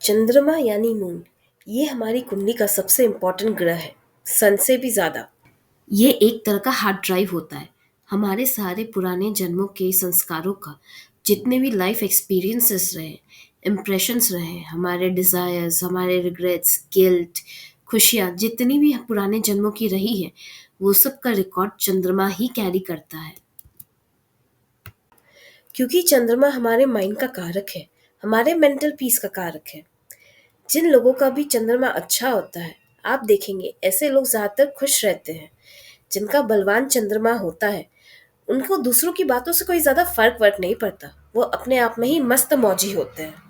चंद्रमा यानी मून, ये हमारी कुंडली का सबसे इम्पोर्टेंट ग्रह है, सन से भी ज्यादा। ये एक तरह का हार्ड ड्राइव होता है। हमारे सारे पुराने जन्मों के संस्कारों का, जितने भी लाइफ एक्सपीरियंसेस रहे, इम्प्रेशंस रहे, हमारे डिजायर्स, हमारे रिग्रेट्स, गिल्ट, खुशियाँ जितनी भी पुराने जन्मों की रही है, वो सब का रिकॉर्ड चंद्रमा ही कैरी करता है। क्योंकि चंद्रमा हमारे माइंड का कारक है, हमारे मेंटल पीस का कारक है। जिन लोगों का भी चंद्रमा अच्छा होता है, आप देखेंगे ऐसे लोग ज्यादातर खुश रहते हैं। जिनका बलवान चंद्रमा होता है, उनको दूसरों की बातों से कोई ज्यादा फर्क वर्क नहीं पड़ता, वो अपने आप में ही मस्त मौजी होते हैं।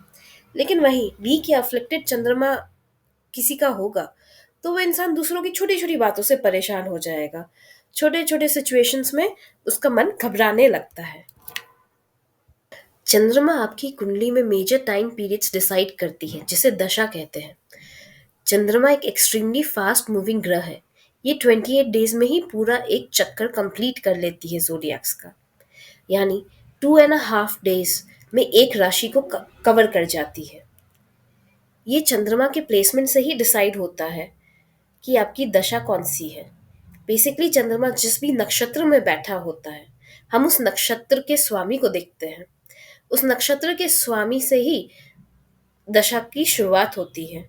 लेकिन वहीं वीक या अफ्लिक्टेड चंद्रमा किसी का होगा, तो वो इंसान दूसरों की छोटी छोटी बातों से परेशान हो जाएगा। छोटे छोटे सिचुएशंस में उसका मन घबराने लगता है। चंद्रमा आपकी कुंडली में मेजर टाइम पीरियड्स डिसाइड करती है, जिसे दशा कहते हैं। चंद्रमा एक एक्सट्रीमली फास्ट मूविंग ग्रह है। ये 28 डेज में ही पूरा एक चक्कर कंप्लीट कर लेती है जोडियाक्स का। यानी 2.5 डेज में एक राशि को कवर कर जाती है। ये चंद्रमा के प्लेसमेंट से ही डिसाइड होता है कि आपकी दशा कौन सी है। बेसिकली चंद्रमा जिस भी नक्षत्र में बैठा होता है, हम उस नक्षत्र के स्वामी को देखते हैं। उस नक्षत्र के स्वामी से ही दशा की शुरुआत होती है।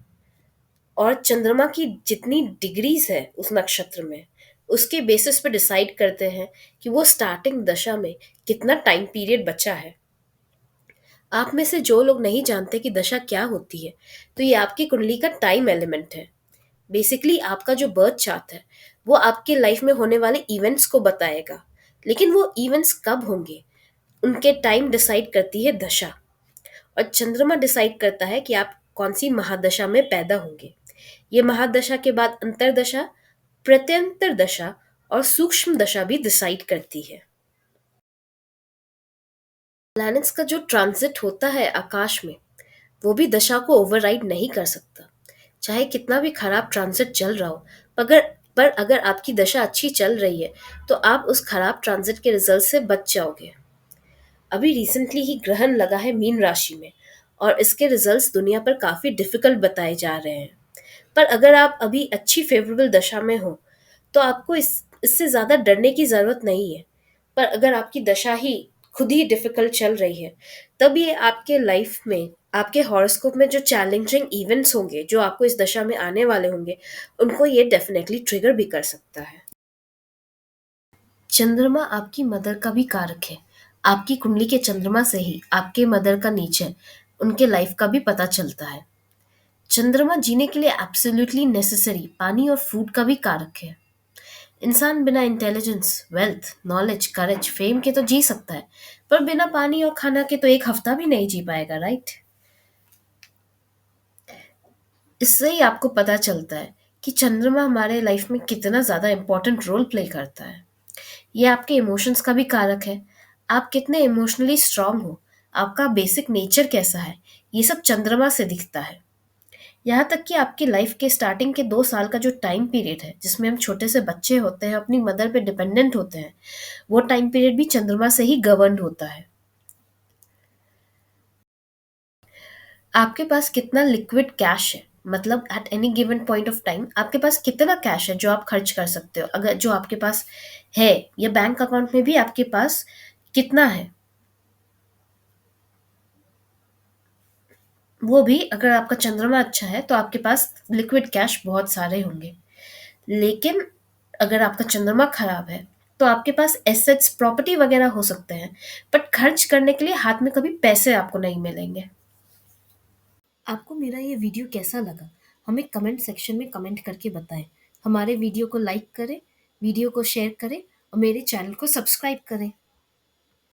और चंद्रमा की जितनी डिग्रीज है उस नक्षत्र में, उसके बेसिस पे डिसाइड करते हैं कि वो स्टार्टिंग दशा में कितना टाइम पीरियड बचा है। आप में से जो लोग नहीं जानते कि दशा क्या होती है, तो ये आपकी कुंडली का टाइम एलिमेंट है। बेसिकली आपका जो बर्थ चार्ट है, वो आपके लाइफ में होने वाले इवेंट्स को बताएगा। लेकिन वो इवेंट्स कब होंगे, उनके टाइम डिसाइड करती है दशा। और चंद्रमा डिसाइड करता है कि आप कौन सी महादशा में पैदा होंगे। ये महादशा के बाद अंतरदशा, प्रत्यंतर दशा और सूक्ष्म दशा भी डिसाइड करती है। प्लैनेट्स का जो ट्रांजिट होता है आकाश में, वो भी दशा को ओवरराइड नहीं कर सकता। चाहे कितना भी खराब ट्रांजिट चल रहा हो, अगर पर अगर आपकी दशा अच्छी चल रही है, तो आप उस खराब ट्रांजिट के रिजल्ट से बच जाओगे। अभी रिसेंटली ही ग्रहण लगा है मीन राशि में, और इसके रिजल्ट्स दुनिया पर काफी डिफिकल्ट बताए जा रहे हैं। पर अगर आप अभी अच्छी फेवरेबल दशा में हो, तो आपको इससे ज़्यादा डरने की ज़रूरत नहीं है। पर अगर आपकी दशा ही खुद ही डिफिकल्ट चल रही है, तब ये आपके लाइफ में, आपके हॉरोस्कोप में जो चैलेंजिंग इवेंट्स होंगे, जो आपको इस दशा में आने वाले होंगे, उनको ये डेफिनेटली ट्रिगर भी कर सकता है। चंद्रमा आपकी मदर का भी कारक है। आपकी कुंडली के चंद्रमा से ही आपके मदर का नेचर, उनके लाइफ का भी पता चलता है। चंद्रमा जीने के लिए एब्सोल्युटली नेसेसरी पानी और फूड का भी कारक है। इंसान बिना इंटेलिजेंस, वेल्थ, नॉलेज, करेज, फेम के तो जी सकता है, पर बिना पानी और खाना के तो एक हफ्ता भी नहीं जी पाएगा, राइट? इससे ही आपको पता चलता है कि चंद्रमा हमारे लाइफ में कितना ज़्यादा इंपॉर्टेंट रोल प्ले करता है। ये आपके इमोशंस का भी कारक है। आप कितने इमोशनली स्ट्रांग हो, आपका बेसिक नेचर कैसा है, ये सब चंद्रमा से दिखता है। यहाँ तक कि आपकी लाइफ के स्टार्टिंग के 2 साल का जो टाइम पीरियड है, जिसमें हम छोटे से बच्चे होते हैं, अपनी मदर पे डिपेंडेंट होते हैं, वो टाइम पीरियड भी चंद्रमा से ही गवर्न होता है। आपके पास कितना लिक्विड कैश है, मतलब at any given point of time आपके पास कितना कैश है जो आप खर्च कर सकते हो, अगर जो आपके पास है, या बैंक अकाउंट में भी आपके पास कितना है, वो भी अगर आपका चंद्रमा अच्छा है तो आपके पास लिक्विड कैश बहुत सारे होंगे। लेकिन अगर आपका चंद्रमा खराब है, तो आपके पास एसेट्स, प्रॉपर्टी वगैरह हो सकते हैं, बट खर्च करने के लिए हाथ में कभी पैसे आपको नहीं मिलेंगे। आपको मेरा ये वीडियो कैसा लगा, हमें कमेंट सेक्शन में कमेंट करके बताएं। हमारे वीडियो को लाइक करें, वीडियो को शेयर करें और मेरे चैनल को सब्सक्राइब करें।